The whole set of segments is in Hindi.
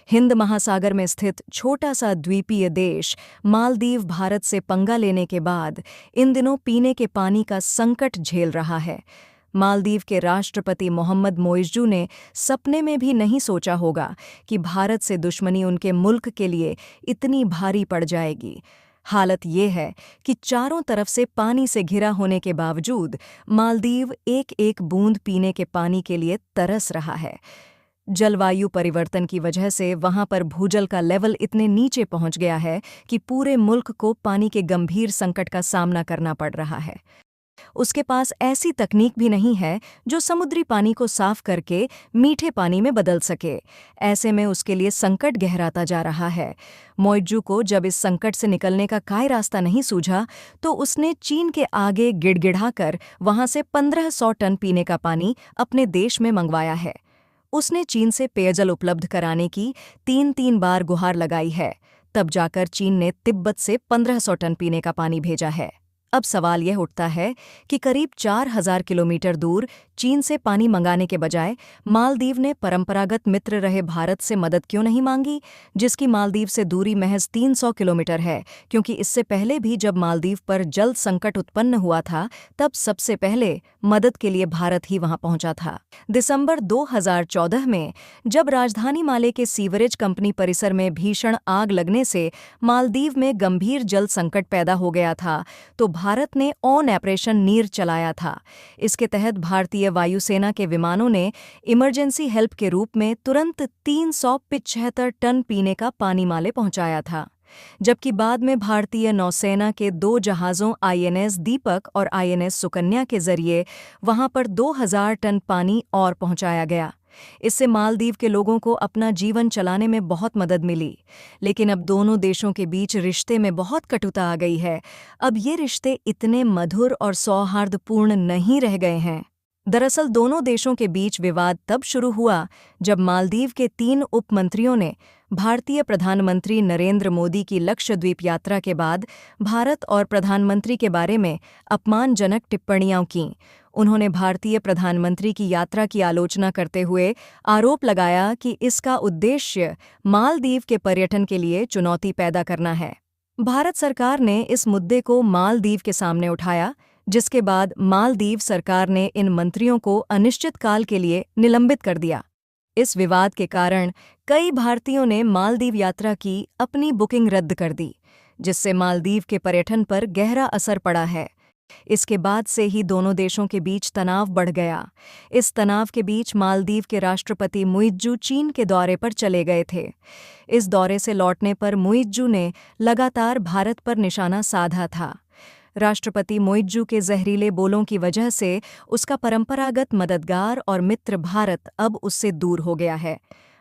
हिंद महासागर में स्थित छोटा सा द्वीपीय देश मालदीव भारत से पंगा लेने के बाद इन दिनों पीने के पानी का संकट झेल रहा है। मालदीव के राष्ट्रपति मोहम्मद मोइज़्ज़ू ने सपने में भी नहीं सोचा होगा कि भारत से दुश्मनी उनके मुल्क के लिए इतनी भारी पड़ जाएगी। हालत ये है कि चारों तरफ से पानी से घिरा होने के बावजूद मालदीव एक एक बूंद पीने के पानी के लिए तरस रहा है। जलवायु परिवर्तन की वजह से वहां पर भूजल का लेवल इतने नीचे पहुंच गया है कि पूरे मुल्क को पानी के गंभीर संकट का सामना करना पड़ रहा है। उसके पास ऐसी तकनीक भी नहीं है जो समुद्री पानी को साफ करके मीठे पानी में बदल सके। ऐसे में उसके लिए संकट गहराता जा रहा है। मोइज़्ज़ू को जब इस संकट से निकलने का कोई रास्ता नहीं सूझा तो उसने चीन के आगे गिड़गिड़ाकर वहां से 1500 टन पीने का पानी अपने देश में मंगवाया है। उसने चीन से पेयजल उपलब्ध कराने की 3 बार गुहार लगाई है। तब जाकर चीन ने तिब्बत से 1500 टन पीने का पानी भेजा है। अब सवाल यह उठता है कि करीब 4000 किलोमीटर दूर चीन से पानी मंगाने के बजाय मालदीव ने परंपरागत मित्र रहे भारत से मदद क्यों नहीं मांगी, जिसकी मालदीव से दूरी महज 300 किलोमीटर है। क्योंकि इससे पहले भी जब मालदीव पर जल संकट उत्पन्न हुआ था तब सबसे पहले मदद के लिए भारत ही वहां पहुंचा था। दिसंबर 2014 में जब राजधानी माले के सीवरेज कंपनी परिसर में भीषण आग लगने से मालदीव में गंभीर जल संकट पैदा हो गया था तो भारत ने ऑन ऑपरेशन नीर चलाया था। इसके तहत भारतीय वायुसेना के विमानों ने इमरजेंसी हेल्प के रूप में तुरंत 375 टन पीने का पानी माले पहुंचाया था। जबकि बाद में भारतीय नौसेना के 2 जहाज़ों आईएनएस दीपक और आईएनएस सुकन्या के जरिए वहां पर 2000 टन पानी और पहुंचाया गया। इससे मालदीव के लोगों को अपना जीवन चलाने में बहुत मदद मिली। लेकिन अब दोनों देशों के बीच रिश्ते में बहुत कटुता आ गई है। अब ये रिश्ते इतने मधुर और सौहार्दपूर्ण नहीं रह गए हैं। दरअसल दोनों देशों के बीच विवाद तब शुरू हुआ जब मालदीव के 3 उप मंत्रियों ने भारतीय प्रधानमंत्री नरेंद्र मोदी की लक्षद्वीप यात्रा के बाद भारत और प्रधानमंत्री के बारे में अपमानजनक टिप्पणियां कीं। उन्होंने भारतीय प्रधानमंत्री की यात्रा की आलोचना करते हुए आरोप लगाया कि इसका उद्देश्य मालदीव के पर्यटन के लिए चुनौती पैदा करना है। भारत सरकार ने इस मुद्दे को मालदीव के सामने उठाया, जिसके बाद मालदीव सरकार ने इन मंत्रियों को अनिश्चितकाल के लिए निलंबित कर दिया। इस विवाद के कारण कई भारतीयों ने मालदीव यात्रा की अपनी बुकिंग रद्द कर दी, जिससे मालदीव के पर्यटन पर गहरा असर पड़ा है। इसके बाद से ही दोनों देशों के बीच तनाव बढ़ गया। इस तनाव के बीच मालदीव के राष्ट्रपति मोइज़्ज़ू चीन के दौरे पर चले गए थे। इस दौरे से लौटने पर मोइज़्ज़ू ने लगातार भारत पर निशाना साधा था। राष्ट्रपति मोइज़्ज़ू के जहरीले बोलों की वजह से उसका परंपरागत मददगार और मित्र भारत अब उससे दूर हो गया है।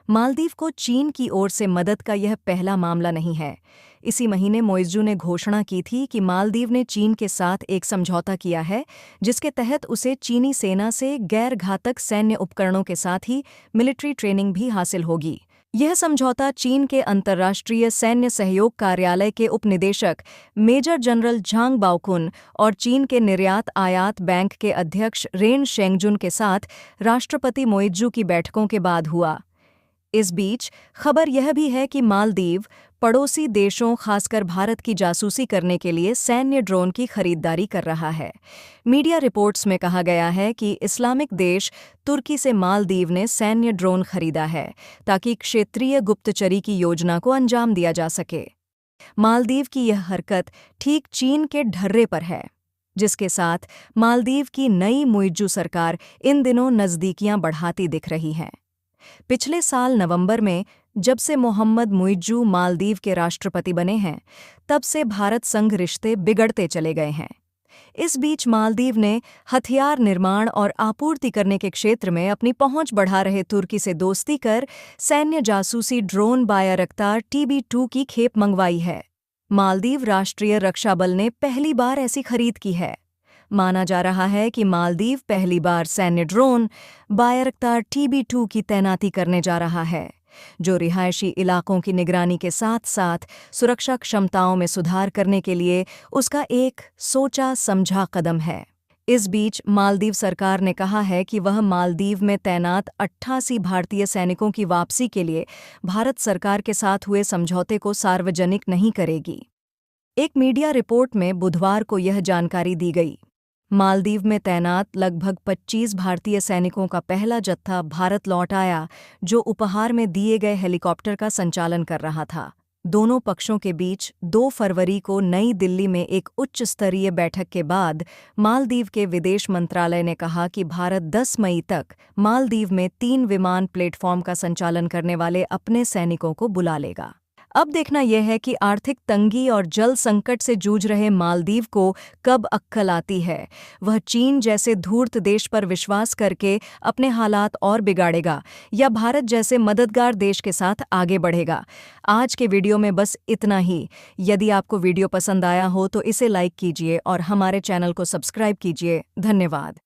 मालदीव को चीन की ओर से मदद का यह पहला मामला नहीं है। इसी महीने मोइज़्ज़ू ने घोषणा की थी कि मालदीव ने चीन के साथ एक समझौता किया है, जिसके तहत उसे चीनी सेना से गैर घातक सैन्य उपकरणों के साथ ही मिलिट्री ट्रेनिंग भी हासिल होगी। यह समझौता चीन के अंतर्राष्ट्रीय सैन्य सहयोग कार्यालय के उपनिदेशक मेजर जनरल झांग बाओकुन और चीन के निर्यात आयात बैंक के अध्यक्ष रेन शेंगजुन के साथ राष्ट्रपति मोइज़्ज़ू की बैठकों के बाद हुआ। इस बीच खबर यह भी है कि मालदीव पड़ोसी देशों खासकर भारत की जासूसी करने के लिए सैन्य ड्रोन की खरीदारी कर रहा है। मीडिया रिपोर्ट्स में कहा गया है कि इस्लामिक देश तुर्की से मालदीव ने सैन्य ड्रोन खरीदा है ताकि क्षेत्रीय गुप्तचरी की योजना को अंजाम दिया जा सके। मालदीव की यह हरकत ठीक चीन के ढर्रे पर है, जिसके साथ मालदीव की नई मोइज़्ज़ू सरकार इन दिनों नज़दीकियां बढ़ाती दिख रही है। पिछले साल नवंबर में जब से मोहम्मद मोइज़्ज़ू मालदीव के राष्ट्रपति बने हैं, तब से भारत संग रिश्ते बिगड़ते चले गए हैं। इस बीच मालदीव ने हथियार निर्माण और आपूर्ति करने के क्षेत्र में अपनी पहुंच बढ़ा रहे तुर्की से दोस्ती कर सैन्य जासूसी ड्रोन बायरक्तार TB2 की खेप मंगवाई है। मालदीव राष्ट्रीय रक्षा बल ने पहली बार ऐसी खरीद की है। माना जा रहा है कि मालदीव पहली बार सैन्य ड्रोन बायरक्तार TB2 की तैनाती करने जा रहा है, जो रिहायशी इलाकों की निगरानी के साथ साथ सुरक्षा क्षमताओं में सुधार करने के लिए उसका एक सोचा समझा कदम है। इस बीच मालदीव सरकार ने कहा है कि वह मालदीव में तैनात 88 भारतीय सैनिकों की वापसी के लिए भारत सरकार के साथ हुए समझौते को सार्वजनिक नहीं करेगी। एक मीडिया रिपोर्ट में बुधवार को यह जानकारी दी गई। मालदीव में तैनात लगभग 25 भारतीय सैनिकों का पहला जत्था भारत लौट आया, जो उपहार में दिए गए हेलीकॉप्टर का संचालन कर रहा था। दोनों पक्षों के बीच 2 फरवरी को नई दिल्ली में एक उच्च स्तरीय बैठक के बाद मालदीव के विदेश मंत्रालय ने कहा कि भारत 10 मई तक मालदीव में 3 विमान प्लेटफॉर्म का संचालन करने वाले अपने सैनिकों को बुला लेगा। अब देखना यह है कि आर्थिक तंगी और जल संकट से जूझ रहे मालदीव को कब अक्ल आती है। वह चीन जैसे धूर्त देश पर विश्वास करके अपने हालात और बिगाड़ेगा या भारत जैसे मददगार देश के साथ आगे बढ़ेगा। आज के वीडियो में बस इतना ही। यदि आपको वीडियो पसंद आया हो तो इसे लाइक कीजिए और हमारे चैनल को सब्सक्राइब कीजिए। धन्यवाद।